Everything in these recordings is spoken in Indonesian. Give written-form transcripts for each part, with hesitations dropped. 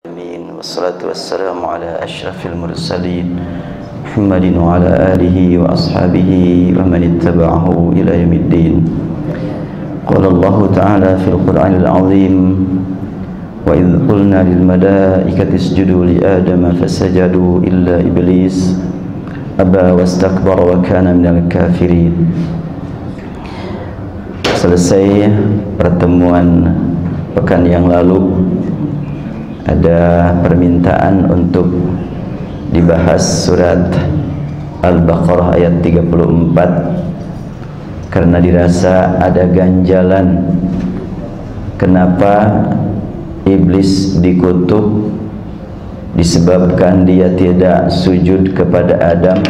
Wassalatu wassalamu ala ashrafil mursalin Muhammadin wa ala alihi wa ashabihi wa man ittaba'ahu ila yaumiddin. Qala Allah ta'ala fil Qur'anil azim wa idh qulna lil malaikati isjudu li adama fasajadu illa iblis aba wastakbara wa kana minal kafirin. Selesai pertemuan pekan yang lalu, ada permintaan untuk dibahas surat Al-Baqarah ayat 34 karena dirasa ada ganjalan kenapa iblis dikutuk disebabkan dia tidak sujud kepada Adam,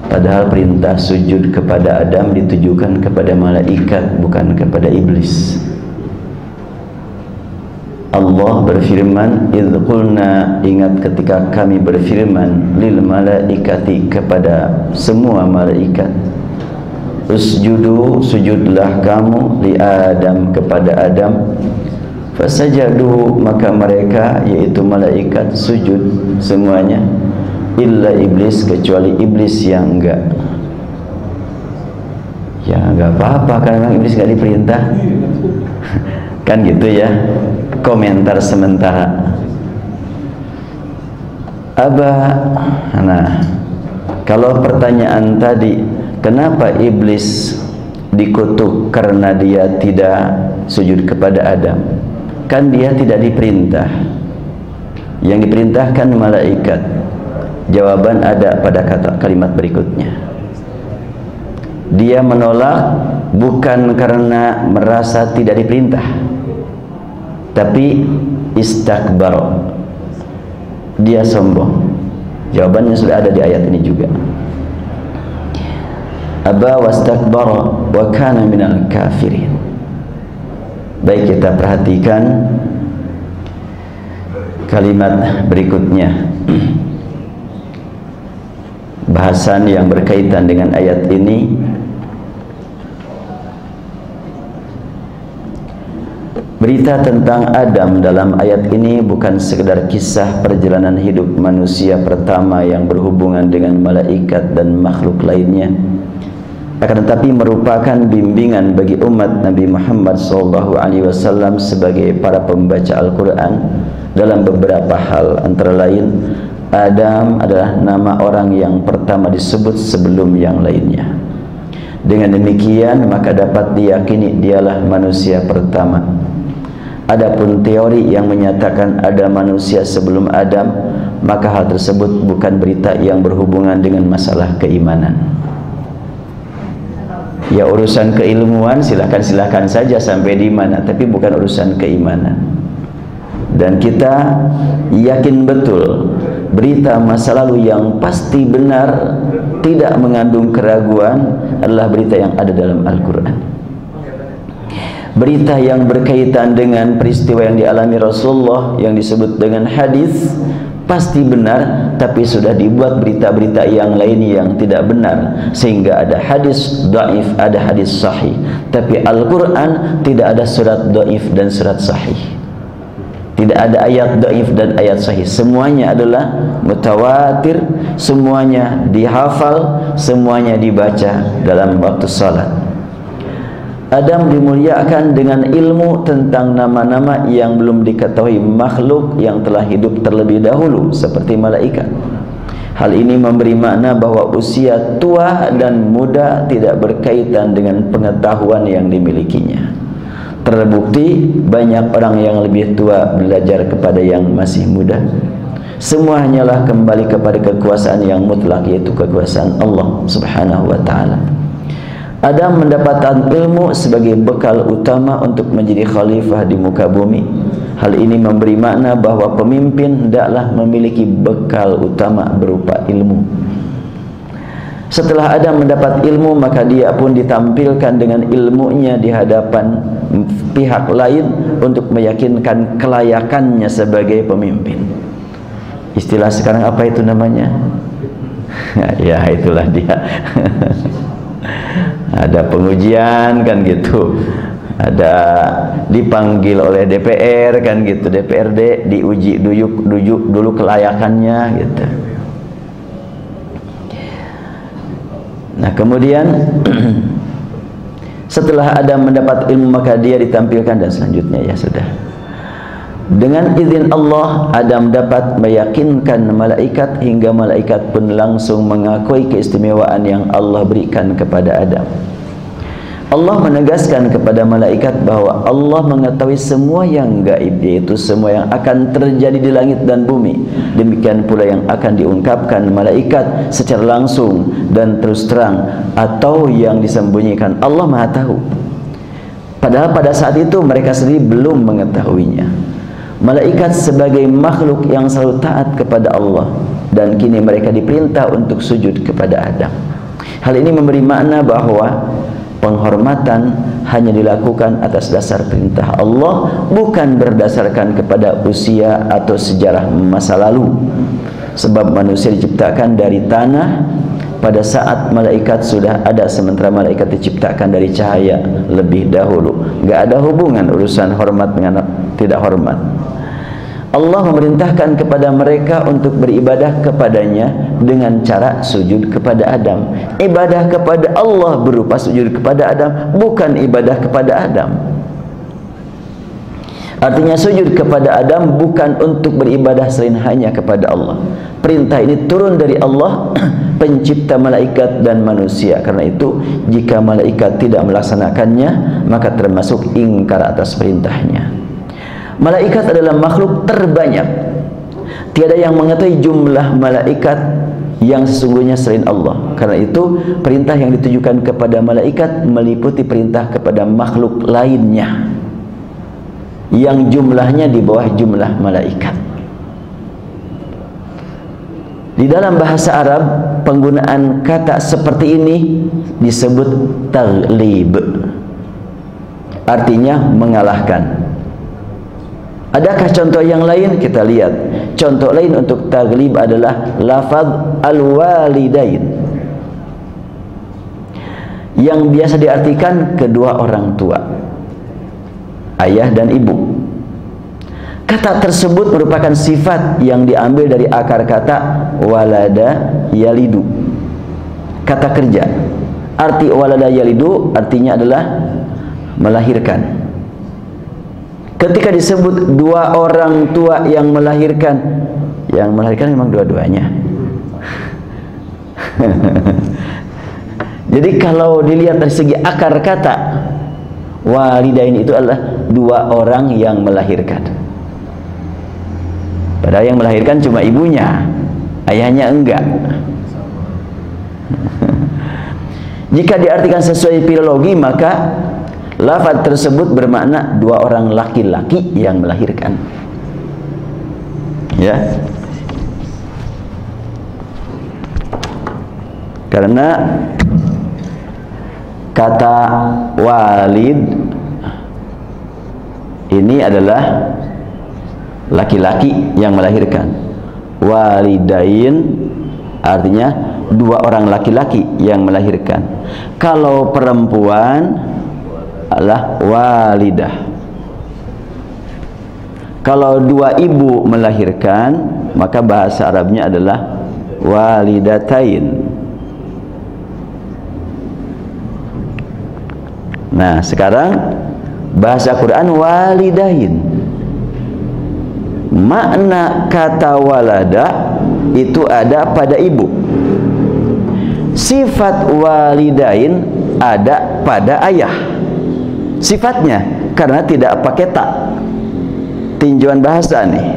padahal perintah sujud kepada Adam ditujukan kepada malaikat, bukan kepada iblis. Allah berfirman, idh qulna, ingat ketika kami berfirman, lil malaikati, kepada semua malaikat, usjudu, sujudlah kamu, li Adam, kepada Adam, fasajadu, maka mereka, yaitu malaikat, sujud semuanya, illa iblis, kecuali iblis yang enggak. Ya enggak apa-apa, karena memang iblis enggak diperintah. Kan gitu ya, komentar sementara. Nah, kalau pertanyaan tadi, kenapa iblis dikutuk karena dia tidak sujud kepada Adam? Kan dia tidak diperintah, yang diperintahkan malaikat. Jawaban ada pada kalimat berikutnya. Dia menolak bukan karena merasa tidak diperintah, tapi istakbar, dia sombong. Jawabannya sudah ada di ayat ini juga. Aba wastakbara wa kana minal kafirin. Baik, kita perhatikan kalimat berikutnya. Bahasan yang berkaitan dengan ayat ini. Berita tentang Adam dalam ayat ini bukan sekedar kisah perjalanan hidup manusia pertama yang berhubungan dengan malaikat dan makhluk lainnya, akan tetapi merupakan bimbingan bagi umat Nabi Muhammad SAW sebagai para pembaca Al-Quran dalam beberapa hal. Antara lain, Adam adalah nama orang yang pertama disebut sebelum yang lainnya. Dengan demikian, maka dapat diyakini dialah manusia pertama. Adapun teori yang menyatakan ada manusia sebelum Adam, maka hal tersebut bukan berita yang berhubungan dengan masalah keimanan. Ya, urusan keilmuan silahkan saja sampai di mana, tapi bukan urusan keimanan. Dan kita yakin betul berita masa lalu yang pasti benar, tidak mengandung keraguan, adalah berita yang ada dalam Al-Quran. Berita yang berkaitan dengan peristiwa yang dialami Rasulullah yang disebut dengan hadis pasti benar, tapi sudah dibuat berita-berita yang lain yang tidak benar, sehingga ada hadis dhaif, ada hadis sahih. Tapi Al-Quran tidak ada surat dhaif dan surat sahih, tidak ada ayat dhaif dan ayat sahih. Semuanya adalah mutawatir, semuanya dihafal, semuanya dibaca dalam waktu salat. Adam dimuliakan dengan ilmu tentang nama-nama yang belum diketahui makhluk yang telah hidup terlebih dahulu, seperti malaikat. Hal ini memberi makna bahwa usia tua dan muda tidak berkaitan dengan pengetahuan yang dimilikinya. Terbukti banyak orang yang lebih tua belajar kepada yang masih muda. Semua hanyalah kembali kepada kekuasaan yang mutlak, yaitu kekuasaan Allah Subhanahu wa ta'ala. Adam mendapatkan ilmu sebagai bekal utama untuk menjadi khalifah di muka bumi. Hal ini memberi makna bahwa pemimpin hendaklah memiliki bekal utama berupa ilmu. Setelah Adam mendapat ilmu, maka dia pun ditampilkan dengan ilmunya di hadapan pihak lain untuk meyakinkan kelayakannya sebagai pemimpin. Istilah sekarang apa itu namanya? Ya, itulah dia. Ada pengujian kan gitu. ada dipanggil oleh DPR kan gitu, DPRD diuji dulu kelayakannya gitu. Nah kemudian setelah Adam mendapat ilmu maka dia ditampilkan, dan selanjutnya ya sudah. Dengan izin Allah, Adam dapat meyakinkan malaikat, hingga malaikat pun langsung mengakui keistimewaan yang Allah berikan kepada Adam. Allah menegaskan kepada malaikat bahwa Allah mengetahui semua yang gaib, yaitu semua yang akan terjadi di langit dan bumi. Demikian pula yang akan diungkapkan malaikat secara langsung dan terus terang, atau yang disembunyikan. Allah Maha tahu. Padahal pada saat itu mereka sendiri belum mengetahuinya. Malaikat sebagai makhluk yang selalu taat kepada Allah, dan kini mereka diperintah untuk sujud kepada Adam. Hal ini memberi makna bahwa penghormatan hanya dilakukan atas dasar perintah Allah, bukan berdasarkan kepada usia atau sejarah masa lalu. Sebab manusia diciptakan dari tanah pada saat malaikat sudah ada, sementara malaikat diciptakan dari cahaya lebih dahulu. Gak ada hubungan urusan hormat dengan tidak hormat. Allah memerintahkan kepada mereka untuk beribadah kepadanya dengan cara sujud kepada Adam. Ibadah kepada Allah berupa sujud kepada Adam, bukan ibadah kepada Adam. Artinya sujud kepada Adam bukan untuk beribadah selain hanya kepada Allah. Perintah ini turun dari Allah, pencipta malaikat dan manusia. Karena itu jika malaikat tidak melaksanakannya, maka termasuk ingkar atas perintahnya. Malaikat adalah makhluk terbanyak. Tiada yang mengetahui jumlah malaikat yang sesungguhnya selain Allah. Karena itu perintah yang ditujukan kepada malaikat meliputi perintah kepada makhluk lainnya yang jumlahnya di bawah jumlah malaikat. Di dalam bahasa Arab, penggunaan kata seperti ini disebut taghlib. Artinya mengalahkan. Adakah contoh yang lain? Kita lihat. Contoh lain untuk taghlib adalah lafaz al-walidain, yang biasa diartikan kedua orang tua, ayah dan ibu. Kata tersebut merupakan sifat yang diambil dari akar kata walada yalidu, kata kerja. Arti walada yalidu artinya adalah melahirkan. Ketika disebut dua orang tua yang melahirkan memang dua-duanya. Jadi kalau dilihat dari segi akar kata, walidain itu adalah dua orang yang melahirkan. Padahal yang melahirkan cuma ibunya, ayahnya enggak. Jika diartikan sesuai filologi, maka lafaz tersebut bermakna dua orang laki-laki yang melahirkan. Ya. Karena kata walid ini adalah laki-laki yang melahirkan. Walidain artinya dua orang laki-laki yang melahirkan. Kalau perempuan adalah walidah. Kalau dua ibu melahirkan, maka bahasa Arabnya adalah walidatain. Nah, sekarang bahasa Quran walidain. Makna kata walada itu ada pada ibu. Sifat walidain ada pada ayah. Sifatnya, karena tidak pakai tak, tinjauan bahasa nih.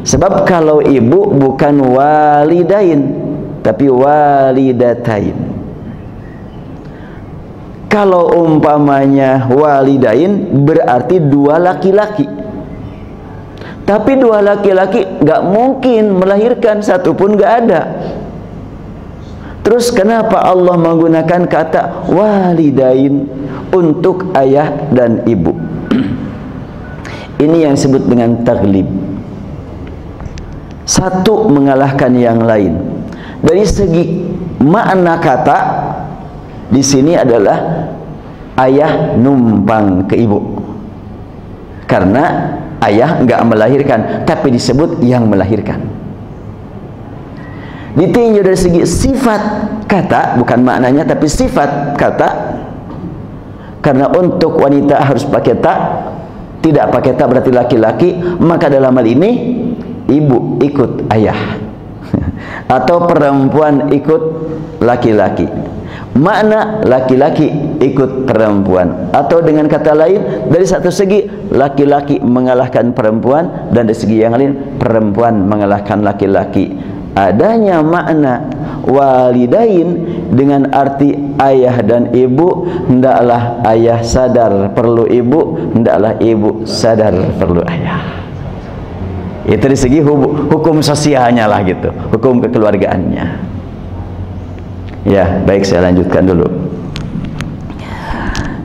Sebab kalau ibu bukan walidain, tapi walidatain. Kalau umpamanya walidain berarti dua laki-laki. Tapi dua laki-laki gak mungkin melahirkan, satu pun gak ada. Terus kenapa Allah menggunakan kata walidain untuk ayah dan ibu? Ini yang disebut dengan taghlib. Satu mengalahkan yang lain. Dari segi makna kata, di sini adalah ayah numpang ke ibu, karena ayah enggak melahirkan tapi disebut yang melahirkan. Ditinjau dari segi sifat kata, bukan maknanya tapi sifat kata, karena untuk wanita harus pakai ta, tidak pakai ta berarti laki-laki, maka dalam hal ini ibu ikut ayah atau perempuan ikut laki-laki. Makna laki-laki ikut perempuan, atau dengan kata lain, dari satu segi laki-laki mengalahkan perempuan, dan dari segi yang lain perempuan mengalahkan laki-laki. Adanya makna walidain dengan arti ayah dan ibu, hendaklah ayah sadar perlu ibu, hendaklah ibu sadar perlu ayah. Itu dari segi hukum sosialnya lah gitu, hukum kekeluargaannya. Ya, baik, saya lanjutkan dulu.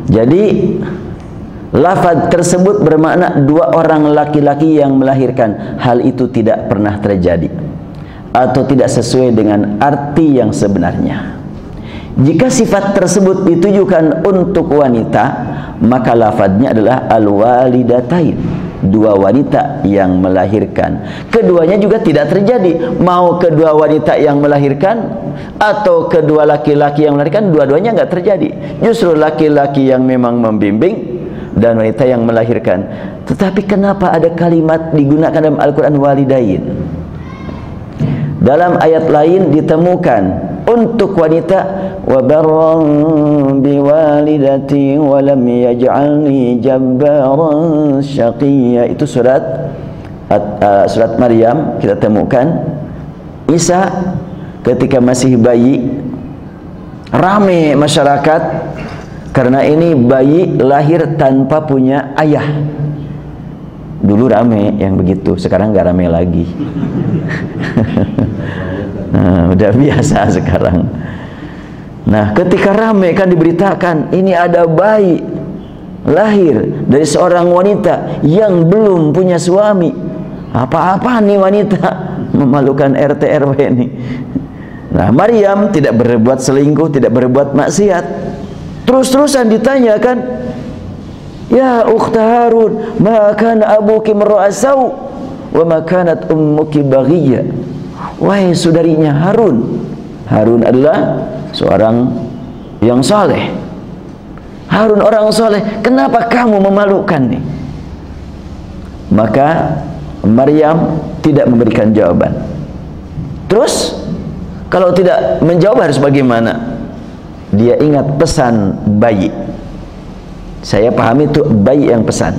Jadi lafaz tersebut bermakna dua orang laki-laki yang melahirkan. Hal itu tidak pernah terjadi atau tidak sesuai dengan arti yang sebenarnya. Jika sifat tersebut ditujukan untuk wanita, maka lafadznya adalah al-walidatain, dua wanita yang melahirkan. Keduanya juga tidak terjadi, mau kedua wanita yang melahirkan atau kedua laki-laki yang melahirkan, dua-duanya enggak terjadi. Justru laki-laki yang memang membimbing dan wanita yang melahirkan. Tetapi kenapa ada kalimat digunakan dalam Al-Quran walidain? Dalam ayat lain ditemukan untuk wanita, wa barran biwalidati wa lam yaj'alni jabbaran syaqiyya. Itu surat Maryam. Kita temukan Isa ketika masih bayi, rame masyarakat karena ini bayi lahir tanpa punya ayah. Dulu rame yang begitu, sekarang nggak rame lagi. Nah, udah biasa sekarang. Nah, ketika rame kan diberitakan ini ada bayi lahir dari seorang wanita yang belum punya suami. Apa-apa nih wanita, memalukan RT RW ini. Nah, Maryam tidak berbuat selingkuh, tidak berbuat maksiat. Terus-terusan ditanyakan, ya ukhta Harun, ma kana abuki mar'asau wa ma kanat ummuki baghiyya. Wahai saudarinya Harun. Harun adalah seorang yang saleh. Harun orang saleh, kenapa kamu memalukan nih? Maka Maryam tidak memberikan jawaban. Terus kalau tidak menjawab harus bagaimana? Dia ingat pesan bayi. Saya pahami itu bayi yang pesan.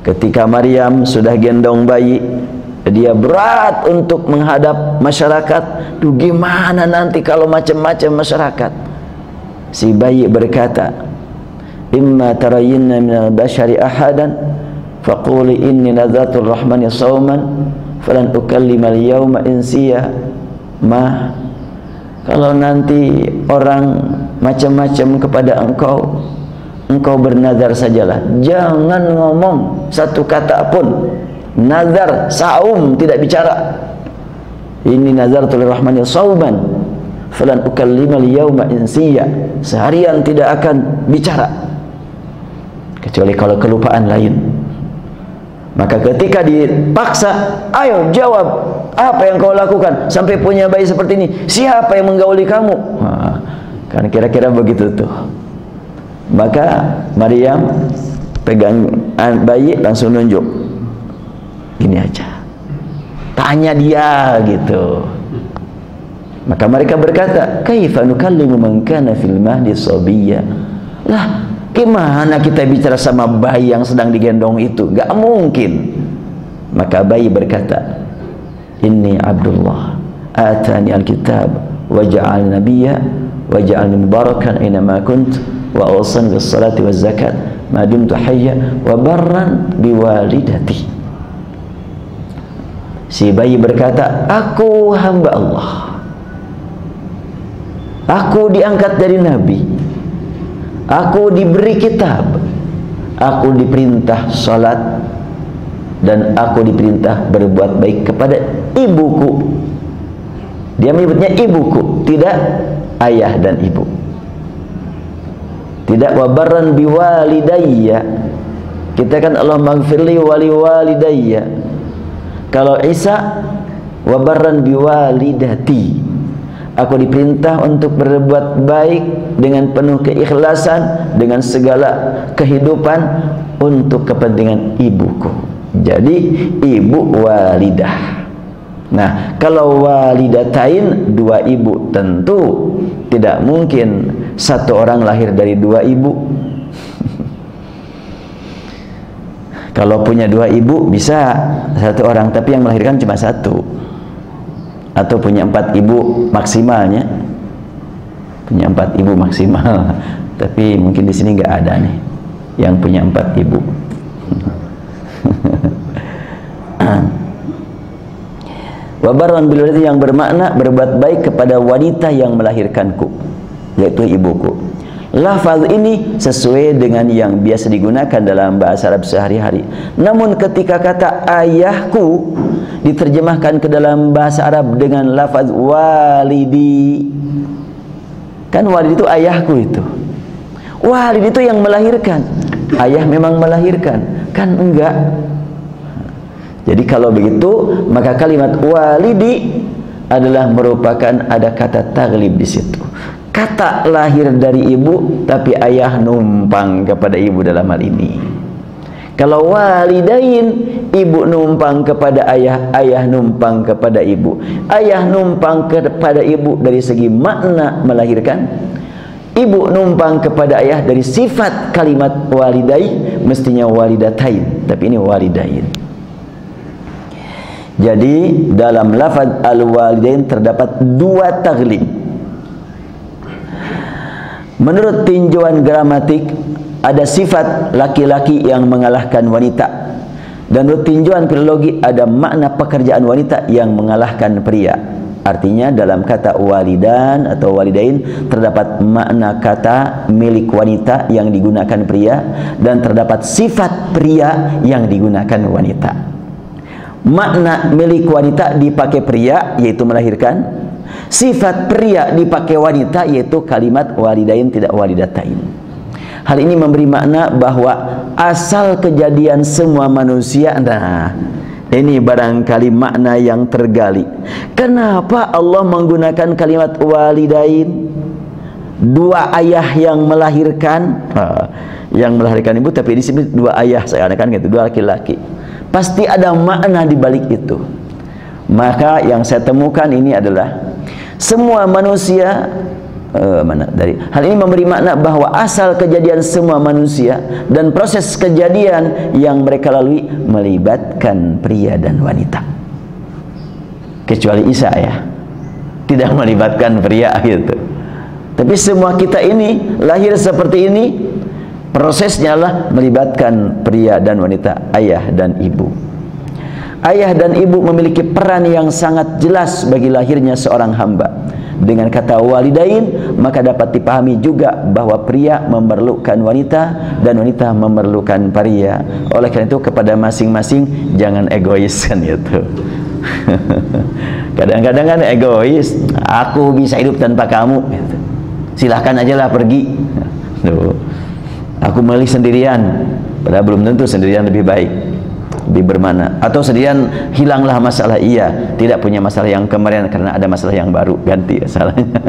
Ketika Maryam sudah gendong bayi, dia berat untuk menghadap masyarakat. Duh, gimana nanti kalau macam-macam masyarakat? Si bayi berkata, imma tarayinna minal bashari ahadan faquli inni nadzatul rahmani sawman falan ukallima al-yawma insiya. Ma, kalau nanti orang macam-macam kepada engkau, engkau bernazar sajalah, jangan ngomong satu kata pun. Nazar, saum, tidak bicara. Ini nazartul rahmani sauman falan ukallimal yauma insiya. Seharian tidak akan bicara kecuali kalau kelupaan lain. Maka ketika dipaksa, ayo jawab, apa yang kau lakukan sampai punya bayi seperti ini? Siapa yang menggauli kamu? Nah, kan kira-kira begitu tuh. Maka Maryam pegang bayi langsung nunjuk, gini aja, tanya dia gitu. Maka mereka berkata, kaifa nukallimu man kana fil mahdi sabiyya. Lah, gimana kita bicara sama bayi yang sedang digendong itu? Gak mungkin. Maka bayi berkata, inni Abdullah atani alkitab wa ja'alni nabiyya wa ja'alni mubarakan aina ma kunt wa awsani bis salati waz zakat ma dumtu hayya wa barran biwalidati. Si bayi berkata, aku hamba Allah, aku diangkat dari nabi, aku diberi kitab, aku diperintah salat, dan aku diperintah berbuat baik kepada ibuku. Dia menyebutnya ibuku, tidak ayah dan ibu. Tidak wa barran biwalidayya. Kita kan Allahumma ighfirli wali walidayya. Kalau Isa wa barran biwalidati. Aku diperintah untuk berbuat baik dengan penuh keikhlasan, dengan segala kehidupan untuk kepentingan ibuku. Jadi ibu walidah. Nah, kalau walidatain, dua ibu, tentu tidak mungkin satu orang lahir dari dua ibu. Kalau punya dua ibu bisa satu orang, tapi yang melahirkan cuma satu. Atau punya 4 ibu maksimalnya, punya 4 ibu maksimal. Tapi mungkin di sini nggak ada nih yang punya 4 ibu. Wabaran bil walidati, yang bermakna berbuat baik kepada wanita yang melahirkanku, yaitu ibuku. Lafaz ini sesuai dengan yang biasa digunakan dalam bahasa Arab sehari-hari. Namun ketika kata ayahku diterjemahkan ke dalam bahasa Arab dengan lafaz walidi, kan walid itu ayahku itu. Walid itu yang melahirkan. Ayah memang melahirkan, kan enggak. Jadi kalau begitu, maka kalimat walidi adalah merupakan ada kata taglib di situ. Kata lahir dari ibu, tapi ayah numpang kepada ibu dalam hal ini. Kalau walidain, ibu numpang kepada ayah, ayah numpang kepada ibu. Ayah numpang kepada ibu dari segi makna melahirkan, ibu numpang kepada ayah dari sifat kalimat walidai, mestinya walidatain, tapi ini walidain. Jadi dalam lafaz al-walidain terdapat 2 taglib. Menurut tinjauan gramatik, ada sifat laki-laki yang mengalahkan wanita, dan menurut tinjauan filologi ada makna pekerjaan wanita yang mengalahkan pria. Artinya dalam kata walidan atau walidain terdapat makna kata milik wanita yang digunakan pria, dan terdapat sifat pria yang digunakan wanita. Makna milik wanita dipakai pria, yaitu melahirkan. Sifat pria dipakai wanita, yaitu kalimat walidain, tidak walidatain. Hal ini memberi makna bahwa asal kejadian semua manusia, nah ini barangkali makna yang tergali. Kenapa Allah menggunakan kalimat walidain? 2 ayah yang melahirkan, yang melahirkan ibu, tapi di sini 2 ayah, saya katakan gitu, 2 laki-laki. Pasti ada makna di balik itu. Maka yang saya temukan ini adalah semua manusia hal ini memberi makna bahwa asal kejadian semua manusia dan proses kejadian yang mereka lalui melibatkan pria dan wanita, kecuali Isa ya, tidak melibatkan pria gitu. Tapi semua kita ini lahir seperti ini, prosesnya adalah melibatkan pria dan wanita, ayah dan ibu. Ayah dan ibu memiliki peran yang sangat jelas bagi lahirnya seorang hamba. Dengan kata walidain, maka dapat dipahami juga bahwa pria memerlukan wanita dan wanita memerlukan pria. Oleh karena itu kepada masing-masing jangan egois kan gitu. Kadang-kadang kan egois, aku bisa hidup tanpa kamu gitu. Silahkan aja lah pergi. Aku milih sendirian, padahal belum tentu sendirian lebih baik, lebih bermakna. Atau sendirian hilanglah masalah, iya, tidak punya masalah yang kemarin karena ada masalah yang baru, ganti masalahnya.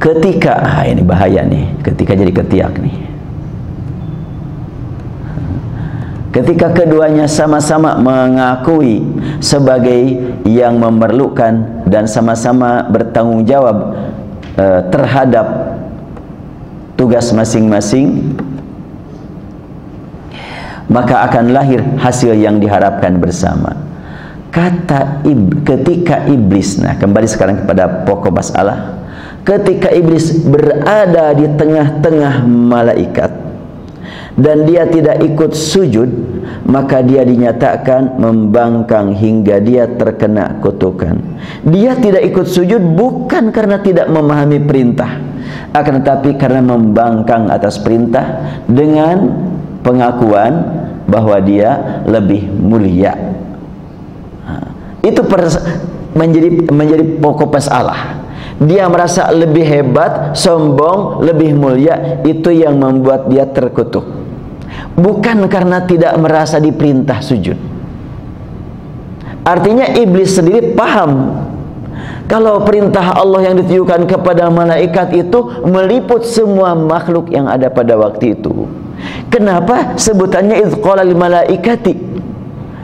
Ketika ini bahaya nih, ketika jadi ketiak nih, ketika keduanya sama-sama mengakui sebagai yang memerlukan dan sama-sama bertanggung jawab terhadap tugas masing-masing, maka akan lahir hasil yang diharapkan bersama. Ketika iblis, nah kembali sekarang kepada pokok masalah, ketika iblis berada di tengah-tengah malaikat dan dia tidak ikut sujud, maka dia dinyatakan membangkang hingga dia terkena kutukan. Dia tidak ikut sujud bukan karena tidak memahami perintah, akan tetapi karena membangkang atas perintah dengan pengakuan bahwa dia lebih mulia. Itu menjadi pokok masalah. dia merasa lebih hebat, sombong, lebih mulia, itu yang membuat dia terkutuk. Bukan karena tidak merasa diperintah sujud. Artinya iblis sendiri paham kalau perintah Allah yang ditujukan kepada malaikat itu meliput semua makhluk yang ada pada waktu itu. Kenapa sebutannya idz qala lil malaikati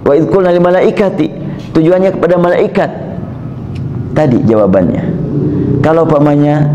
wa idz qulna lil malaikati? Tujuannya kepada malaikat. Tadi jawabannya. Kalau pamannya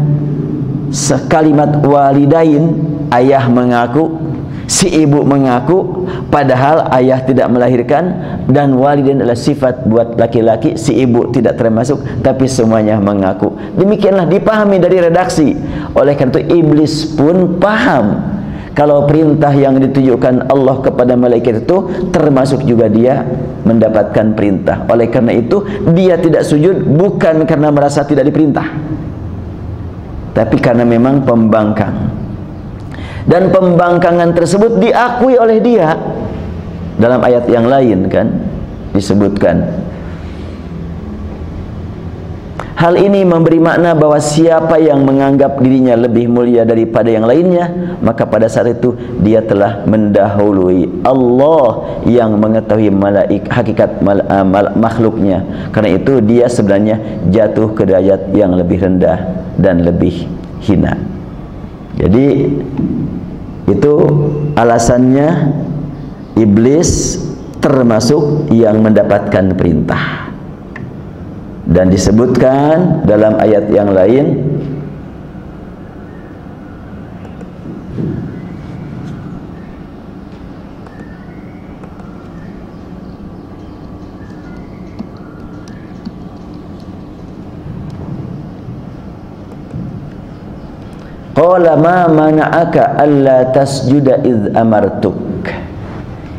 sekalimat walidain, ayah mengaku, si ibu mengaku, padahal ayah tidak melahirkan, dan walidain adalah sifat buat laki-laki, si ibu tidak termasuk, tapi semuanya mengaku. Demikianlah dipahami dari redaksi. Oleh karena itu iblis pun paham kalau perintah yang ditujukan Allah kepada malaikat itu termasuk juga dia mendapatkan perintah. Oleh karena itu dia tidak sujud bukan karena merasa tidak diperintah, tapi karena memang pembangkang. Dan pembangkangan tersebut diakui oleh dia. Dalam ayat yang lain kan disebutkan. Hal ini memberi makna bahwa siapa yang menganggap dirinya lebih mulia daripada yang lainnya, maka pada saat itu dia telah mendahului Allah yang mengetahui hakikat makhluknya. Karena itu dia sebenarnya jatuh ke derajat yang lebih rendah dan lebih hina. Jadi itu alasannya iblis termasuk yang mendapatkan perintah. Dan disebutkan dalam ayat yang lain, qala ma mana'aka alla tasjuda idz amartuk.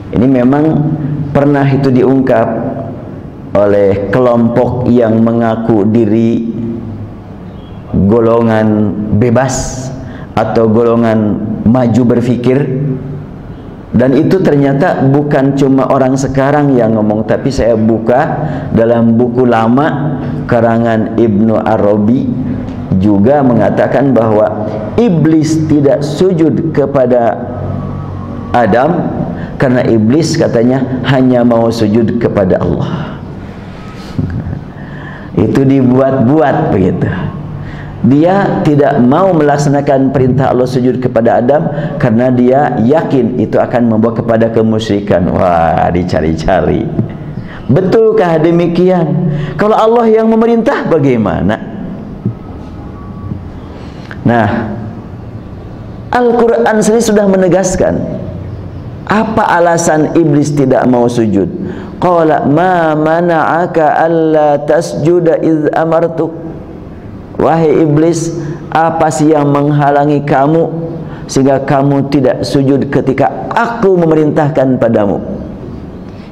Ini memang pernah itu diungkap oleh kelompok yang mengaku diri golongan bebas atau golongan maju berpikir, dan itu ternyata bukan cuma orang sekarang yang ngomong, tapi saya buka dalam buku lama karangan Ibnu Arabi juga mengatakan bahwa iblis tidak sujud kepada Adam karena iblis katanya hanya mau sujud kepada Allah. Itu dibuat-buat begitu. Dia tidak mau melaksanakan perintah Allah sujud kepada Adam karena dia yakin itu akan membawa kepada kemusyrikan. Wah, dicari-cari. Betulkah demikian? Kalau Allah yang memerintah bagaimana? Nah, Al-Quran sendiri sudah menegaskan apa alasan iblis tidak mau sujud. Qala ma mana'aka alla tasjuda idz amartuk. Wahai iblis, apa sih yang menghalangi kamu sehingga kamu tidak sujud ketika aku memerintahkan padamu?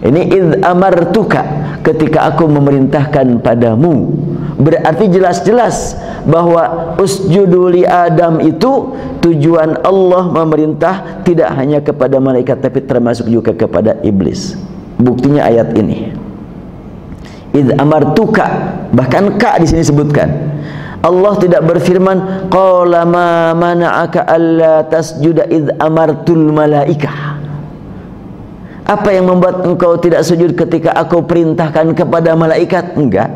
Ini idz amartuka, ketika aku memerintahkan padamu. Berarti jelas-jelas bahwa usjudu li Adam itu tujuan Allah memerintah tidak hanya kepada malaikat tapi termasuk juga kepada iblis. Buktinya ayat ini. Idz amartuka, bahkan ka di sini sebutkan. Allah tidak berfirman qala ma mana'aka alla tasjuda idz amartul malaikah. Apa yang membuat engkau tidak sujud ketika aku perintahkan kepada malaikat? Enggak.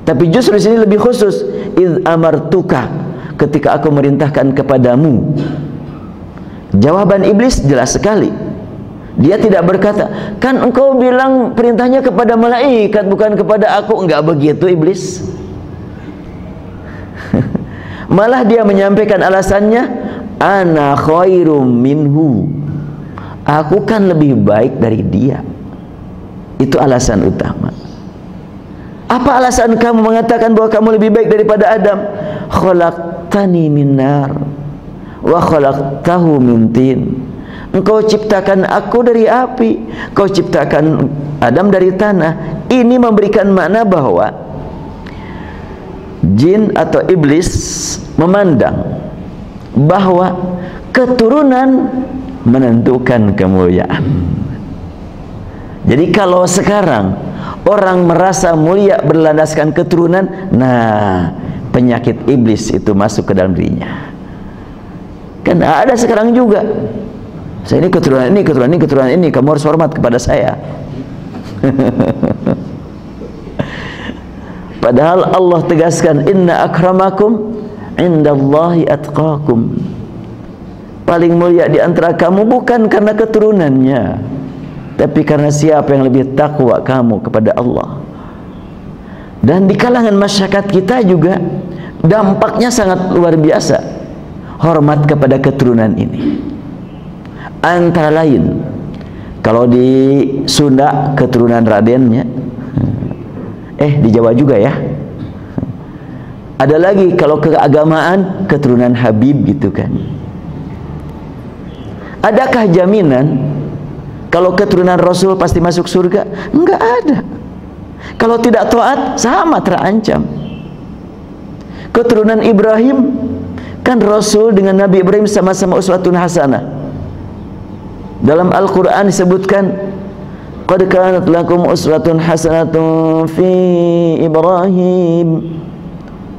Tapi justru di sini lebih khusus, idz amartuka, ketika aku merintahkan kepadamu. Jawaban iblis jelas sekali. Dia tidak berkata, kan engkau bilang perintahnya kepada malaikat bukan kepada aku. Enggak begitu iblis. Malah dia menyampaikan alasannya, ana khairum minhu. Aku kan lebih baik dari dia. Itu alasan utama. Apa alasan kamu mengatakan bahwa kamu lebih baik daripada Adam? Khalaqtani min nar wa khalaqtahu min tin. Engkau ciptakan aku dari api, kau ciptakan Adam dari tanah. Ini memberikan makna bahwa jin atau iblis memandang bahwa keturunan menentukan kemuliaan. Jadi kalau sekarang orang merasa mulia berlandaskan keturunan, nah penyakit iblis itu masuk ke dalam dirinya. Kan ada sekarang juga, saya ini keturunan ini, keturunan ini, keturunan ini, kamu harus hormat kepada saya. Padahal Allah tegaskan, inna akramakum indallahi atqakum. Paling mulia di antara kamu bukan karena keturunannya, tapi karena siapa yang lebih takwa kamu kepada Allah. Dan di kalangan masyarakat kita juga dampaknya sangat luar biasa hormat kepada keturunan ini. Antara lain, kalau di Sunda keturunan Radennya, di Jawa juga ya. Ada lagi kalau keagamaan keturunan Habib gitu kan. Adakah jaminan kalau keturunan Rasul pasti masuk surga? Enggak ada. Kalau tidak taat sama terancam. Keturunan Ibrahim, kan Rasul dengan Nabi Ibrahim sama-sama uswatun hasanah. Dalam Al-Quran disebutkan, qad kanat lakum uswatun hasanatun fi Ibrahim.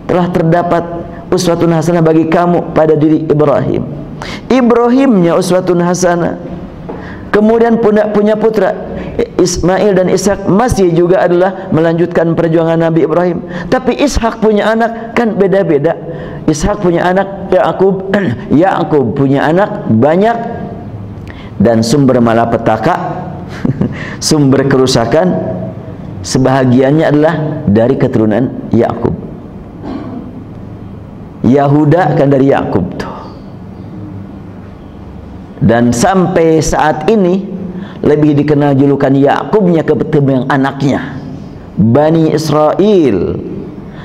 Telah terdapat uswatun hasanah bagi kamu pada diri Ibrahim. Ibrahimnya uswatun hasanah. Kemudian punya putra Ismail dan Ishak, masih juga adalah melanjutkan perjuangan Nabi Ibrahim. Tapi Ishak punya anak kan beda-beda. Ishak punya anak Yakub, Yakub punya anak banyak, dan sumber malapetaka, sumber kerusakan sebahagiannya adalah dari keturunan Yakub. Yahuda kan dari Yakub tuh. Dan sampai saat ini lebih dikenal julukan Yakubnya ketimbang anaknya, Bani Israel.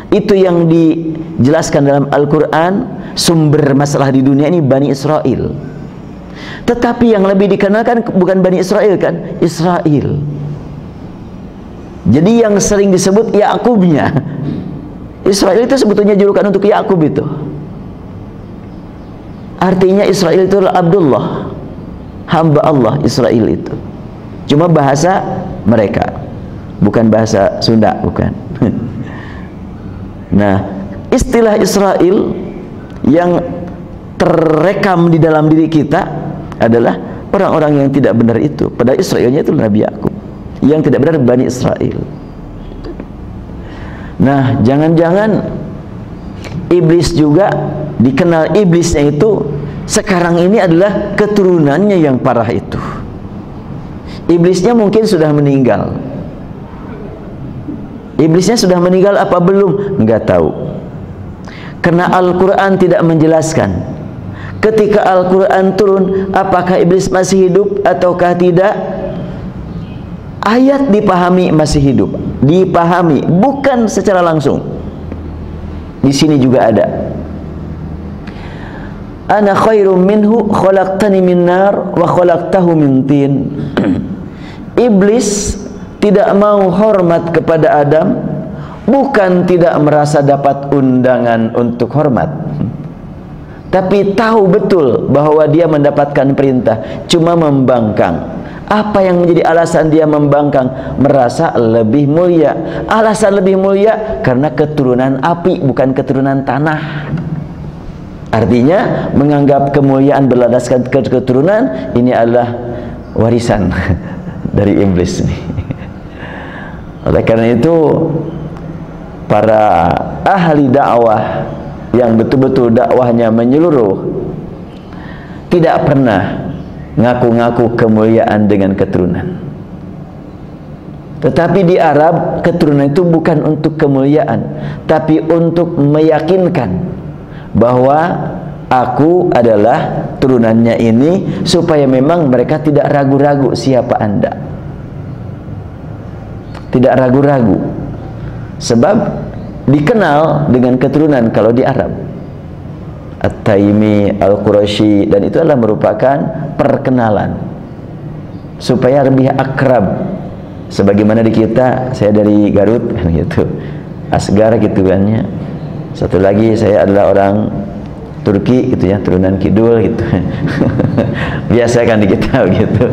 Itu yang dijelaskan dalam Al-Quran, sumber masalah di dunia ini Bani Israel. Tetapi yang lebih dikenalkan bukan Bani Israel kan, Israel. Jadi yang sering disebut Yakubnya. Israel itu sebetulnya julukan untuk Yakub itu. Artinya Israel itu adalah Abdullah, hamba Allah. Israel itu cuma bahasa mereka, bukan bahasa Sunda, bukan. Nah, istilah Israel yang terekam di dalam diri kita adalah orang-orang yang tidak benar itu. Padahal Israelnya itu Nabi Yakub. Yang tidak benar Bani Israel. Nah, jangan-jangan iblis juga dikenal iblisnya itu sekarang ini adalah keturunannya yang parah itu. Iblisnya mungkin sudah meninggal. Iblisnya sudah meninggal apa belum? Enggak tahu. Karena Al-Quran tidak menjelaskan. Ketika Al-Quran turun, apakah iblis masih hidup ataukah tidak? Ayat dipahami masih hidup, dipahami, bukan secara langsung. Di sini juga ada. Ana khairum minhu khalaqtani min nar wa khalaqtahu min tin. Iblis tidak mau hormat kepada Adam, bukan tidak merasa dapat undangan untuk hormat, tapi tahu betul bahwa dia mendapatkan perintah, cuma membangkang. Apa yang menjadi alasan dia membangkang? Merasa lebih mulia. Alasan lebih mulia karena keturunan api, bukan keturunan tanah. Artinya menganggap kemuliaan berlandaskan keturunan ini adalah warisan dari iblis ini. Oleh karena itu, para ahli dakwah yang betul-betul dakwahnya menyeluruh tidak pernah ngaku-ngaku kemuliaan dengan keturunan. Tetapi di Arab, keturunan itu bukan untuk kemuliaan, tapi untuk meyakinkan bahwa aku adalah turunannya ini, supaya memang mereka tidak ragu-ragu siapa Anda. Tidak ragu-ragu. Sebab dikenal dengan keturunan kalau di Arab. At-Taimi, Al-Quraisy, dan itu adalah merupakan perkenalan supaya lebih akrab. Sebagaimana di kita, saya dari Garut kan gitu, Asgar gitu kan ya. Satu lagi saya adalah orang Turki gitu ya, turunan kidul gitu. Biasa kan di kita gitu.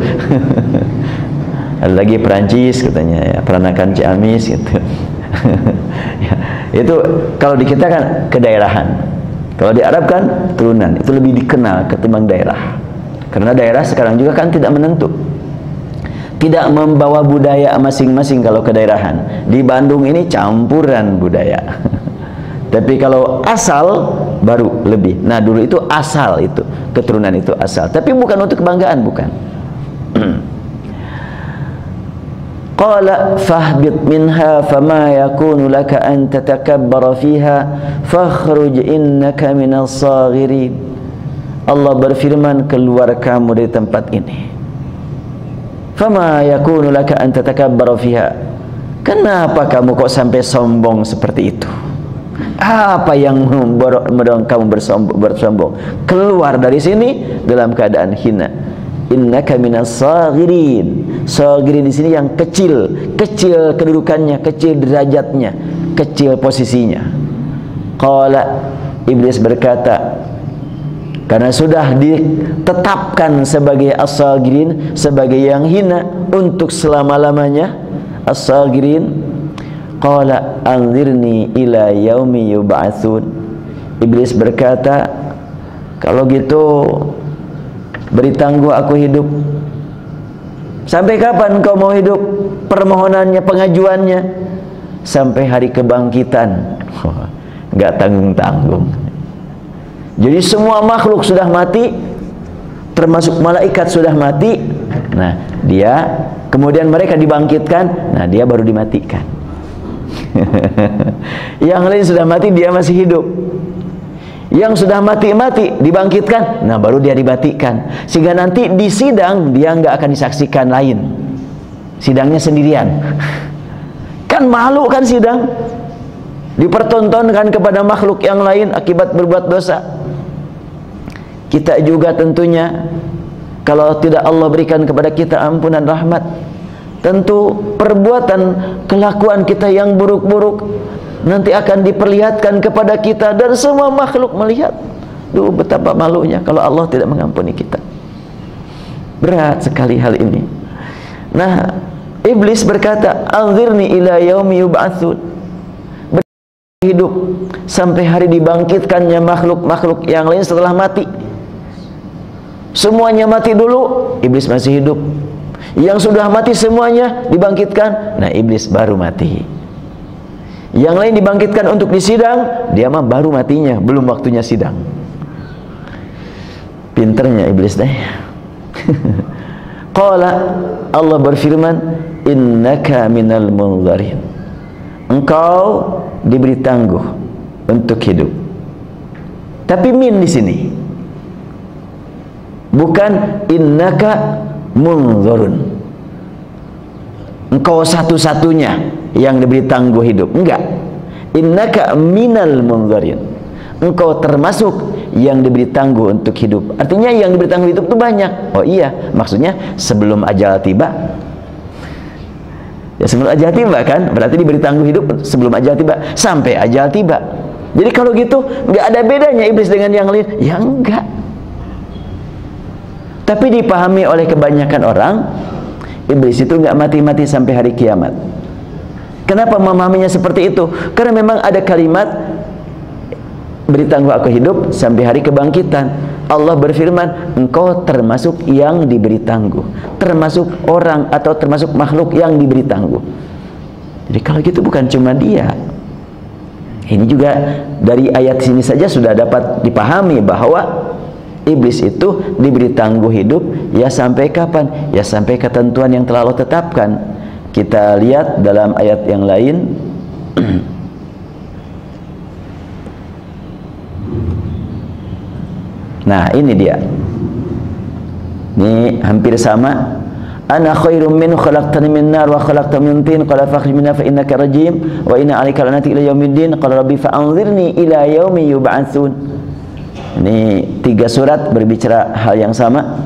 Ada lagi Perancis katanya ya, peranakan Ciamis gitu. Ya, Itu kalau di kita kan kedaerahan. Kalau di Arab kan turunan. Itu lebih dikenal ketimbang daerah. Karena daerah sekarang juga kan tidak menentu. Tidak membawa budaya masing-masing kalau kedaerahan. Di Bandung ini campuran budaya. Tapi kalau asal baru lebih. Nah, dulu itu asal itu, keturunan itu asal. Tapi bukan untuk kebanggaan, bukan. Qala fahbit minha fama yakunu laka an tatakabbara fiha fakhruj innaka minas saghirin. Allah berfirman, keluar kamu dari tempat ini. Fama yakunu laka an tatakabbara fiha. Kenapa kamu kok sampai sombong seperti itu? Apa yang mendorong kamu bersombong? Keluar dari sini dalam keadaan hina. Innaka minas saghirin. Saghirin di sini yang kecil, kecil kedudukannya, kecil derajatnya, kecil posisinya. Qala, iblis berkata, karena sudah ditetapkan sebagai as-saghirin, sebagai yang hina untuk selama-lamanya, as-saghirin. Qala anzirni ila yaumi yub'atsun. Iblis berkata, kalau gitu beri tangguh aku hidup. Sampai kapan kau mau hidup? Permohonannya, pengajuannya sampai hari kebangkitan. Enggak tanggung-tanggung. Jadi semua makhluk sudah mati, termasuk malaikat sudah mati. Nah, dia kemudian mereka dibangkitkan. Nah, dia baru dimatikan. Yang lain sudah mati, dia masih hidup. Yang sudah mati-mati dibangkitkan, nah baru dia dibatikan. Sehingga nanti di sidang dia nggak akan disaksikan lain. Sidangnya sendirian. Kan malu kan sidang? Dipertontonkan kepada makhluk yang lain akibat berbuat dosa. Kita juga tentunya, kalau tidak Allah berikan kepada kita ampunan rahmat, tentu perbuatan kelakuan kita yang buruk-buruk nanti akan diperlihatkan kepada kita dan semua makhluk melihat. Duh, betapa malunya kalau Allah tidak mengampuni kita. Berat sekali hal ini. Nah, iblis berkata, anzirni ila yaumi yub'atsun. Hidup sampai hari dibangkitkannya makhluk-makhluk yang lain setelah mati. Semuanya mati dulu, iblis masih hidup. Yang sudah mati semuanya dibangkitkan, nah iblis baru mati. Yang lain dibangkitkan untuk disidang, dia mah baru matinya, belum waktunya sidang. Pinternya iblis deh. Qala, Allah berfirman, innaka minal munzarin. Engkau diberi tangguh untuk hidup. Tapi min di sini bukan innaka munzarun. Engkau satu-satunya yang diberi tangguh hidup. Enggak. Innaka minal munzarin. Engkau termasuk yang diberi tangguh untuk hidup. Artinya yang diberi tangguh hidup itu banyak. Oh iya, maksudnya sebelum ajal tiba. Ya sebelum ajal tiba kan, berarti diberi tangguh hidup sebelum ajal tiba sampai ajal tiba. Jadi kalau gitu nggak ada bedanya iblis dengan yang lain. Ya enggak. Tapi dipahami oleh kebanyakan orang, iblis itu nggak mati-mati sampai hari kiamat. Kenapa memahaminya seperti itu? Karena memang ada kalimat beri tangguh aku hidup sampai hari kebangkitan. Allah berfirman, engkau termasuk yang diberi tangguh, termasuk orang atau termasuk makhluk yang diberi tangguh. Jadi kalau gitu bukan cuma dia. Ini juga dari ayat sini saja sudah dapat dipahami bahwa iblis itu diberi tangguh hidup. Ya sampai kapan? Ya sampai ketentuan yang telah Allah tetapkan. Kita lihat dalam ayat yang lain. Nah, ini dia. Ini hampir sama. Ana khairum min khalaqtani min nar wa khalaqtahu min tin qala fakhrij minha fa innaka rajim wa inna 'alaika lanati ila yaumiddin qala rabbi fa'anzirni ila yaumi yub'atsun. Ini 3 surat berbicara hal yang sama.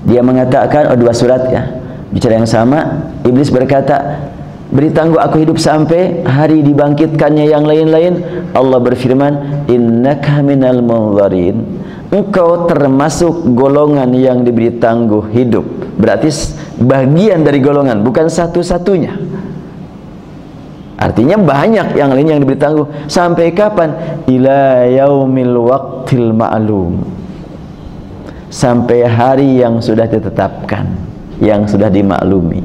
Dia mengatakan, 2 surat ya, bicara yang sama. Iblis berkata, beri tangguh aku hidup sampai hari dibangkitkannya yang lain-lain. Allah berfirman, innaka minal munzarin. Engkau termasuk golongan yang diberi tangguh hidup. Berarti bagian dari golongan, bukan satu-satunya. Artinya banyak yang lain yang diberi tangguh. Sampai kapan? Ila yaumil waqtil ma'lum. Sampai hari yang sudah ditetapkan, yang sudah dimaklumi.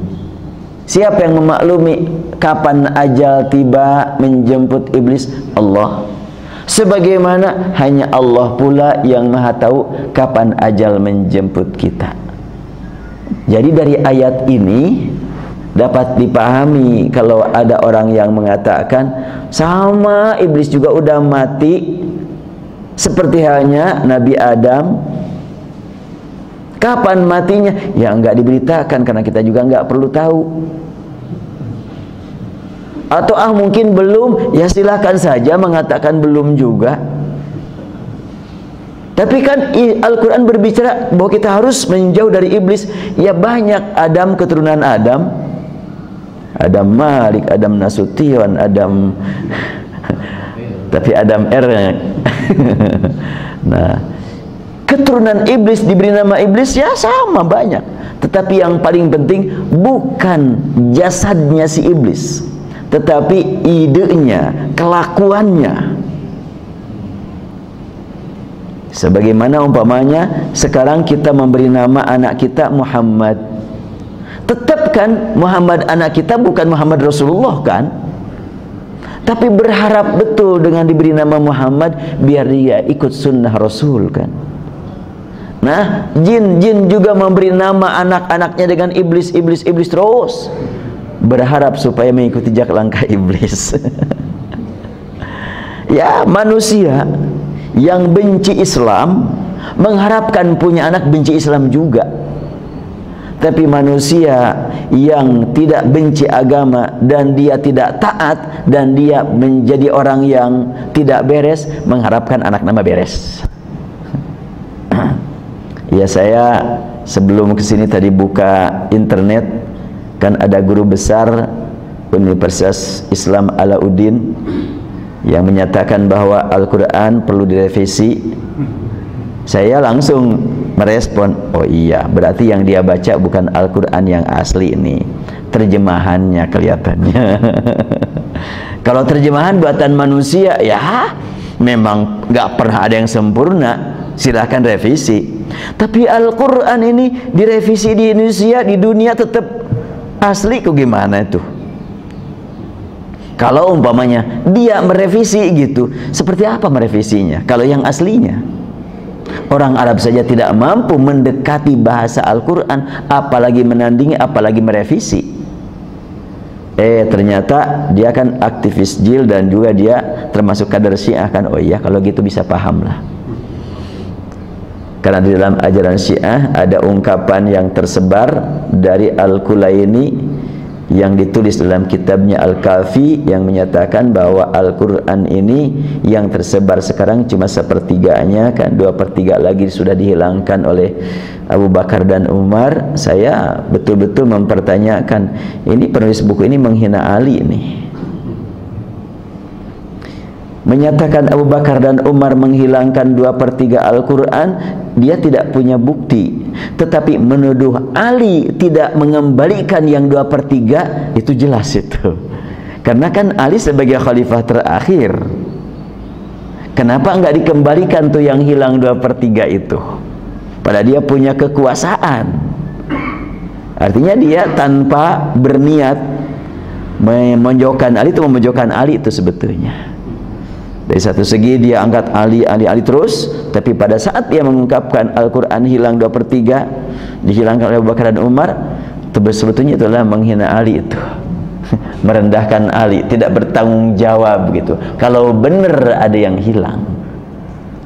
Siapa yang memaklumi kapan ajal tiba menjemput iblis? Allah. Sebagaimana hanya Allah pula yang maha tahu kapan ajal menjemput kita. Jadi dari ayat ini dapat dipahami kalau ada orang yang mengatakan sama iblis juga udah mati seperti halnya Nabi Adam. Kapan matinya? Ya enggak diberitakan karena kita juga enggak perlu tahu. Atau mungkin belum, ya silakan saja mengatakan belum juga. Tapi kan Al-Quran berbicara bahwa kita harus menjauh dari iblis. Ya banyak Adam, keturunan Adam, Adam Malik, Adam Nasution, Adam tapi Adam R. Nah, keturunan iblis diberi nama iblis ya sama banyak. Tetapi yang paling penting bukan jasadnya si iblis, tetapi idenya, kelakuannya. Sebagaimana umpamanya sekarang kita memberi nama anak kita Muhammad. Tetapkan Muhammad anak kita bukan Muhammad Rasulullah kan? Tapi berharap betul dengan diberi nama Muhammad biar dia ikut sunnah Rasul kan? Nah, jin juga memberi nama anak-anaknya dengan iblis terus. Berharap supaya mengikuti jejak langkah iblis. Ya, manusia yang benci Islam mengharapkan punya anak benci Islam juga. Tapi manusia yang tidak benci agama dan dia tidak taat dan dia menjadi orang yang tidak beres mengharapkan anak nama beres. Ya, saya sebelum kesini tadi buka internet, kan ada guru besar Universitas Islam Alauddin yang menyatakan bahwa Al-Quran perlu direvisi. Saya langsung merespon, oh iya, berarti yang dia baca bukan Al-Quran yang asli ini, terjemahannya kelihatannya. Kalau terjemahan buatan manusia, ya memang nggak pernah ada yang sempurna, silahkan revisi. Tapi Al-Quran ini direvisi di Indonesia, di dunia tetap asli, kok gimana itu? Kalau umpamanya dia merevisi gitu, seperti apa merevisinya? Kalau yang aslinya orang Arab saja tidak mampu mendekati bahasa Al-Quran, apalagi menandingi, apalagi merevisi. Ternyata dia kan aktivis jil dan juga dia termasuk kader Syiah kan. Oh iya, kalau gitu bisa paham lah. Karena di dalam ajaran Syiah ada ungkapan yang tersebar dari Al-Kulaini yang ditulis dalam kitabnya Al-Kafi yang menyatakan bahwa Al-Quran ini yang tersebar sekarang cuma sepertiganya kan, 2/3 lagi sudah dihilangkan oleh Abu Bakar dan Umar. Saya betul-betul mempertanyakan, ini penulis buku ini menghina Ali nih. Menyatakan Abu Bakar dan Umar menghilangkan 2/3 Al-Quran, dia tidak punya bukti. Tetapi menuduh Ali tidak mengembalikan yang 2/3, itu jelas itu. Karena kan Ali sebagai khalifah terakhir. Kenapa enggak dikembalikan tuh yang hilang 2/3 itu? Padahal dia punya kekuasaan. Artinya dia tanpa berniat memojokkan Ali, itu memojokkan Ali itu sebetulnya. Dari satu segi dia angkat Ali terus, tapi pada saat dia mengungkapkan Al-Quran hilang 2/3, dihilangkan oleh Abu Bakar dan Umar, itu sebetulnya itulah menghina Ali itu. Merendahkan Ali, tidak bertanggung jawab gitu. Kalau benar ada yang hilang,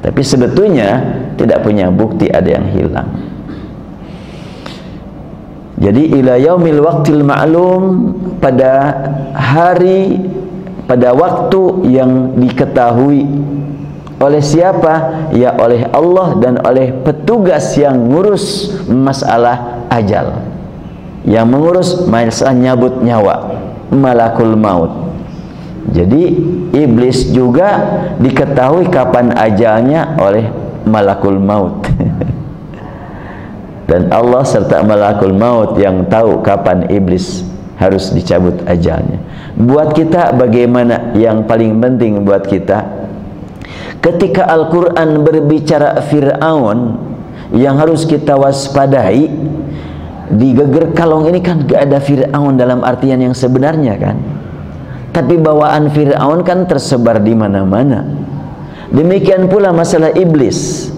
tapi sebetulnya tidak punya bukti ada yang hilang. Jadi ila yaumil waqtil ma'lum, pada hari, pada waktu yang diketahui oleh siapa? Ya oleh Allah dan oleh petugas yang ngurus masalah ajal, yang mengurus masalah nyabut nyawa, malakul maut. Jadi iblis juga diketahui kapan ajalnya oleh malakul maut. Dan Allah serta malakul maut yang tahu kapan iblis harus dicabut ajalnya. Buat kita bagaimana yang paling penting buat kita, ketika Al-Quran berbicara Fir'aun yang harus kita waspadai, di Geger Kalong ini kan gak ada Fir'aun dalam artian yang sebenarnya kan, tapi bawaan Fir'aun kan tersebar di mana-mana. Demikian pula masalah iblis,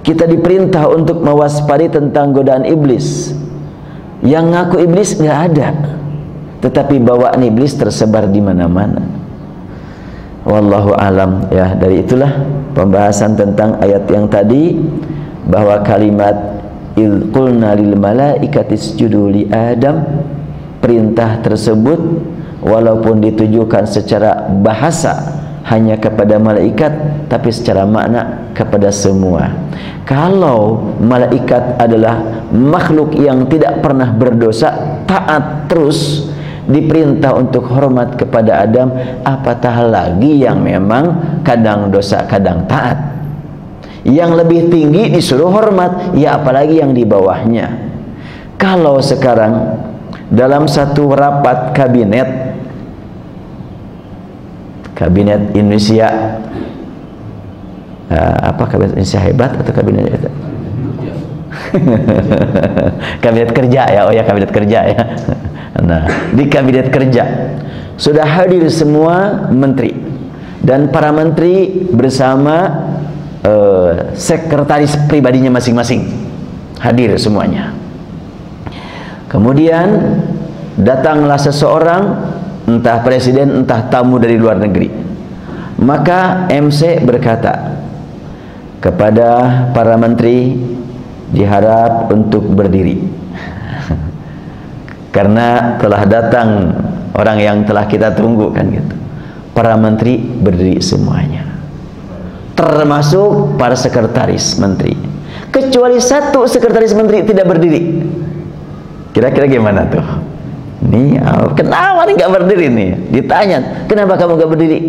kita diperintah untuk mewaspadai tentang godaan iblis. Yang ngaku iblis gak ada, tetapi bawaan iblis tersebar di mana-mana. Wallahu alam. Ya, dari itulah pembahasan tentang ayat yang tadi, bahwa kalimat idh qulna lil malaikati isjudu li Adam, perintah tersebut walaupun ditujukan secara bahasa hanya kepada malaikat, tapi secara makna kepada semua. Kalau malaikat adalah makhluk yang tidak pernah berdosa, taat terus, diperintah untuk hormat kepada Adam, apatah lagi yang memang kadang dosa kadang taat. Yang lebih tinggi disuruh hormat, ya apalagi yang di bawahnya. Kalau sekarang dalam satu rapat kabinet Indonesia, apa kabinet Indonesia hebat atau kabinet itu? Kabinet kerja ya, oh ya kabinet kerja ya. Nah, di kabinet kerja sudah hadir semua menteri, dan para menteri bersama sekretaris pribadinya masing-masing hadir semuanya. Kemudian datanglah seseorang, entah presiden entah tamu dari luar negeri. Maka MC berkata kepada para menteri, diharap untuk berdiri karena telah datang orang yang telah kita tunggu kan gitu. Para menteri berdiri semuanya, termasuk para sekretaris menteri, kecuali satu sekretaris menteri tidak berdiri. Kira-kira gimana tuh? Nih, kenapa nih nggak berdiri nih? Ditanya, kenapa kamu nggak berdiri?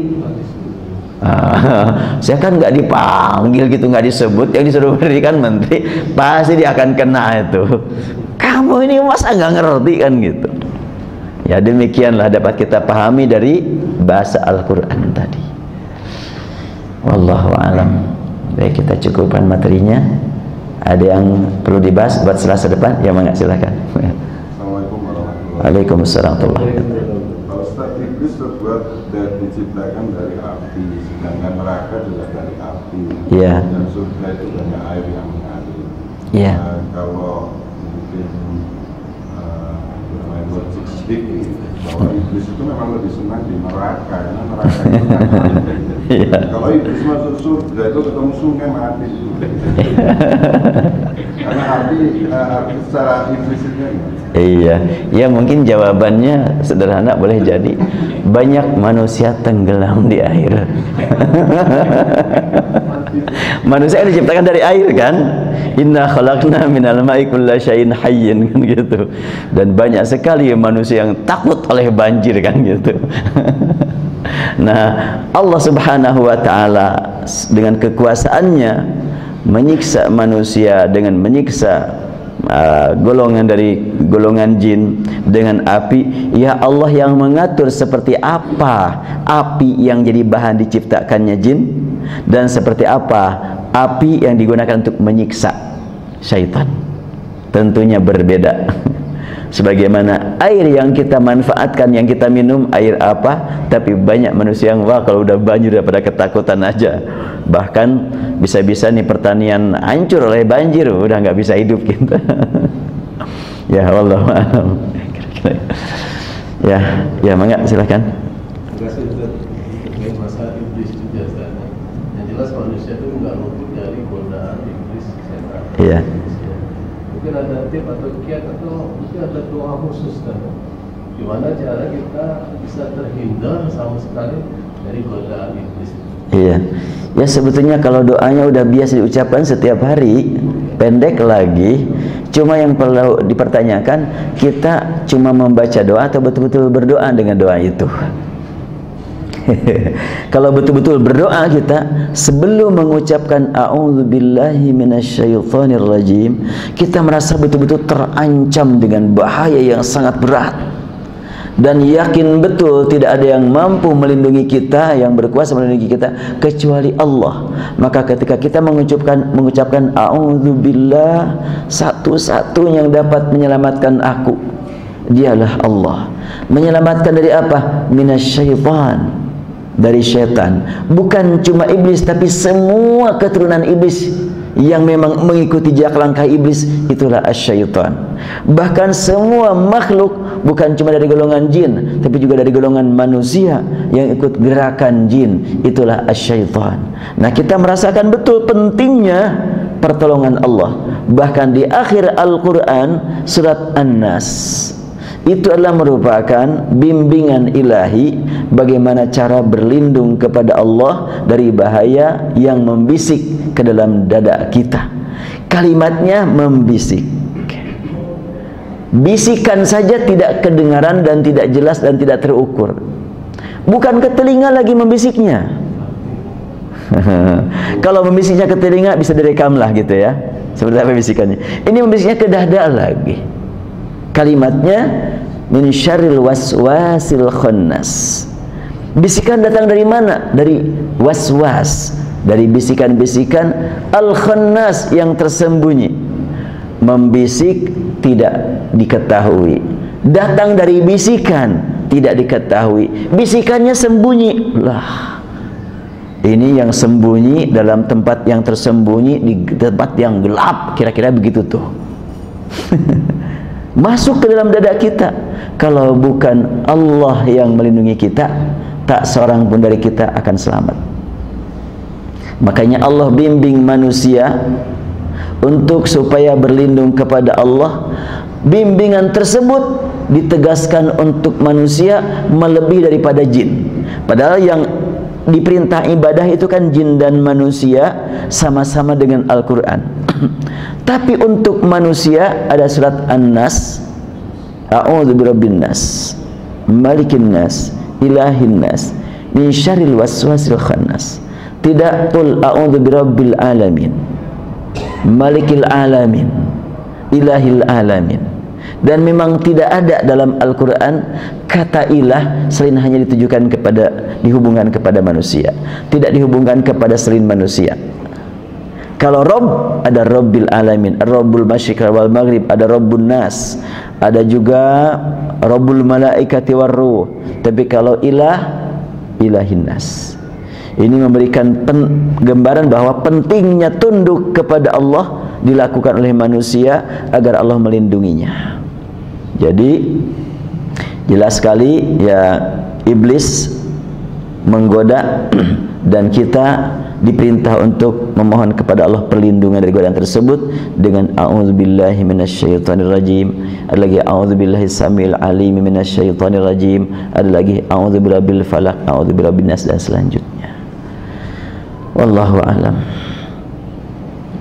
Saya kan nggak dipanggil gitu, nggak disebut, yang disuruh berdiri kan menteri, pasti dia akan kena itu. Kamu ini masa nggak ngerti kan gitu? Ya demikianlah dapat kita pahami dari bahasa Al-Quran tadi. Wallahu alam. Baik, kita cukupkan materinya. Ada yang perlu dibahas buat Selasa depan? Ya mangga, silakan. Assalamualaikum warahmatullahi wabarakatuh. Waalaikumsalam warahmatullahi wabarakatuh. Pak Ustaz, iblis terbuat dan diciptakan dari api, sedangkan neraka juga dari api. Iya. Dan surga itu banyak air yang mengalir. Iya. Kalau mungkin bermain logik sedikit, bahwa iblis itu memang lebih senang di neraka, karena neraka itu kan Iya. kalau iblis masuk surga itu ketemu sungai mati. Karena arti secara iblis itu Iya, ya mungkin jawabannya sederhana, boleh jadi banyak manusia tenggelam di air. Manusia diciptakan dari air kan? Inna khalaqna minal ma'i kulla syai'in hayyin kan gitu. Dan banyak sekali manusia yang takut oleh banjir kan gitu. Nah, Allah Subhanahu wa taala dengan kekuasaannya menyiksa manusia dengan menyiksa golongan dari golongan jin dengan api. Ya Allah yang mengatur seperti apa api yang jadi bahan diciptakannya jin, dan seperti apa api yang digunakan untuk menyiksa syaitan. Tentunya berbeda. Sebagaimana air yang kita manfaatkan, yang kita minum, air apa, tapi banyak manusia yang wah kalau udah banjir udah pada ketakutan aja. Bahkan bisa-bisa nih pertanian hancur oleh banjir, udah nggak bisa hidup kita. Ya Allah, ya mangga silakan. Terima kasih Ustaz. Terkait masalah iblis juga Ustaz. Yang jelas manusia itu nggak luput dari godaan iblis setan. Iya. Mungkin ada tip atau kiat atau mungkin ada doa khusus kan? Gimana cara kita bisa terhindar sama sekali dari godaan iblis? Iya. Ya sebetulnya kalau doanya udah biasa diucapkan setiap hari, pendek lagi. Cuma yang perlu dipertanyakan, kita cuma membaca doa atau betul-betul berdoa dengan doa itu. Kalau betul-betul berdoa kita sebelum mengucapkan a'udzubillahi minasyaitonirrajim, kita merasa betul-betul terancam dengan bahaya yang sangat berat. dan yakin betul tidak ada yang mampu melindungi kita, yang berkuasa melindungi kita kecuali Allah. Maka ketika kita mengucapkan a'udzubillah, satu-satunya yang dapat menyelamatkan aku dialah Allah. Menyelamatkan dari apa? Minasyaitan, dari syaitan. Bukan cuma iblis, tapi semua keturunan iblis yang memang mengikuti jejak langkah iblis, itulah asyaitan. Bahkan semua makhluk, bukan cuma dari golongan jin, tapi juga dari golongan manusia yang ikut gerakan jin, itulah asyaitan. Nah, kita merasakan betul pentingnya pertolongan Allah. Bahkan di akhir Al-Quran surat An-Nas, itu adalah merupakan bimbingan ilahi bagaimana cara berlindung kepada Allah dari bahaya yang membisik ke dalam dada kita. Kalimatnya membisik. Bisikan saja tidak kedengaran dan tidak jelas dan tidak terukur. Bukan ke telinga lagi membisiknya. Kalau membisiknya ke telinga bisa direkam lah gitu ya. Seperti apa bisikannya? Ini membisiknya ke dada lagi. Kalimatnya min syarril waswasil khannas. Bisikan datang dari mana? Dari waswas, dari bisikan-bisikan al-khannas yang tersembunyi. Membisik tidak diketahui, datang dari bisikan tidak diketahui, bisikannya sembunyi lah. Ini yang sembunyi dalam tempat yang tersembunyi, di tempat yang gelap, kira-kira begitu tuh. Masuk ke dalam dada kita. Kalau bukan Allah yang melindungi kita, tak seorang pun dari kita akan selamat. Makanya Allah bimbing manusia untuk supaya berlindung kepada Allah. Bimbingan tersebut ditegaskan untuk manusia melebihi daripada jin. Padahal yang diperintah ibadah itu kan jin dan manusia sama-sama dengan Al-Quran. Tapi untuk manusia ada surat An-Nas, a'udzu birabbin nas, malikin nas, ilahin nas, min syarril waswasil khannas. Tidak qul a'udzu birabbil alamin, malikil alamin, ilahil alamin. Dan memang tidak ada dalam Al-Quran kata ilah selain hanya ditujukan kepada, dihubungkan kepada manusia, tidak dihubungkan kepada selain manusia. Kalau Rob, ada Robbil alamin, Robbul masyriq wal maghrib, ada Robbun nas, ada juga Robbul malaikati warruh. Tapi kalau ilah, ilahin nas. Ini memberikan gambaran bahwa pentingnya tunduk kepada Allah dilakukan oleh manusia agar Allah melindunginya. Jadi jelas sekali ya, iblis menggoda dan kita diperintah untuk memohon kepada Allah perlindungan dari godaan tersebut dengan a'udzubillahi minasyaitonir rajim. Ada lagi a'udzubillahi samil alim minasyaitonir rajim. Ada lagi a'udzubirabbil falaq, a'udzubirabbin nas, dan selanjutnya. Wallahu a'lam.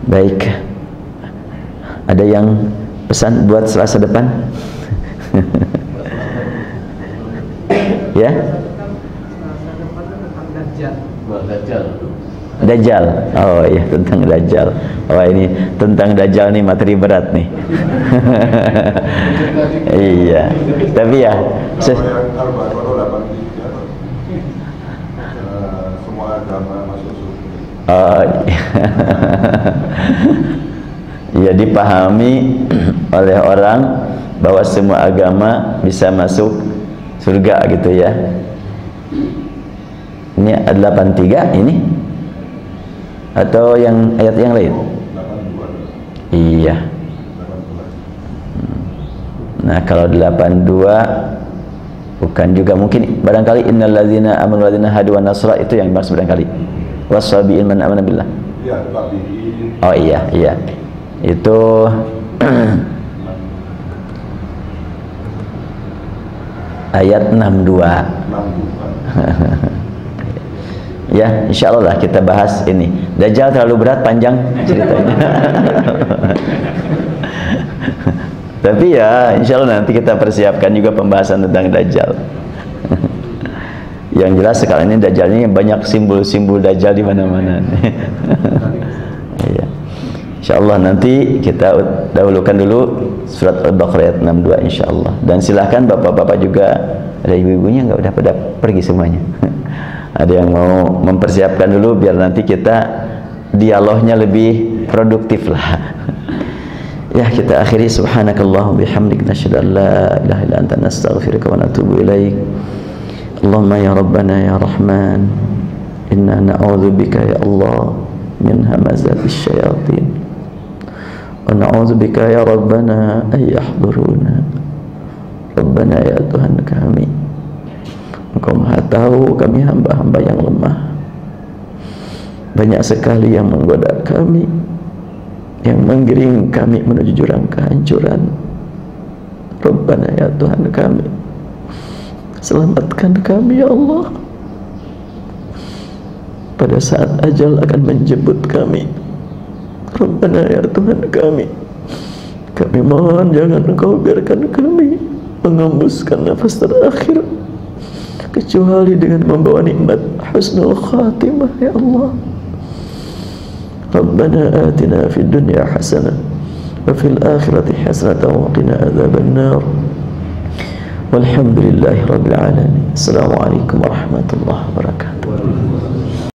Baik. Ada yang pesan buat Selasa depan? Ya? Dajjal. Oh iya, tentang Dajjal. Oh ini tentang Dajjal nih, materi berat nih. Iya. Tapi ya semua agama masuk surga. oh, ya dipahami oleh orang bahwa semua agama bisa masuk surga gitu ya. Ini ada 83 ini atau yang ayat yang lain? 82. Iya. Nah, kalau 82 bukan juga mungkin barangkali innalladzina amanu walladzina hadu wan nasra, itu yang dimaksud barangkali. Wasabiin man amana billah. Iya, tabi'in. Oh iya, iya. Itu ayat 62. Ya, insya Allah lah kita bahas ini. Dajjal terlalu berat, panjang ceritanya. Tapi ya, insya Allah nanti kita persiapkan juga pembahasan tentang Dajjal. Yang jelas sekarang ini Dajjalnya banyak simbol-simbol Dajjal di mana-mana. Ya. Insyaallah nanti kita dahulukan dulu surat Al-Baqarah ayat 62 insyaallah. Dan silakan bapak-bapak juga, ada ibu-ibunya nggak udah pada pergi semuanya. Ada yang mau mempersiapkan dulu biar nanti kita dialognya lebih produktif lah. Ya, kita akhiri subhanakallah bihamdik nasyhadu an la ilaha illa anta nastaghfiruka wa natubu ilaik. Allahumma ya rabbana ya rahman, inna na'udzubika ya Allah min hamazatis syayatin. Wa na'udzubika ya rabbana ay yahduruna. Rabbana ya Tuhan kami, Engkau Maha tahu kami hamba-hamba yang lemah. Banyak sekali yang menggoda kami, yang menggiring kami menuju jurang kehancuran. Rabbana ya Tuhan kami, selamatkan kami ya Allah pada saat ajal akan menjemput kami. Rabbana ya Tuhan kami mohon jangan Engkau biarkan kami mengembuskan nafas terakhir kecuali dengan membawa nikmat husnul khatimah ya Allah. Rabbana atina fid dunya hasanah wa fil akhirati hasanah wa qina adzaban nar. Walhamdulillahi rabbil alamin. Assalamualaikum warahmatullahi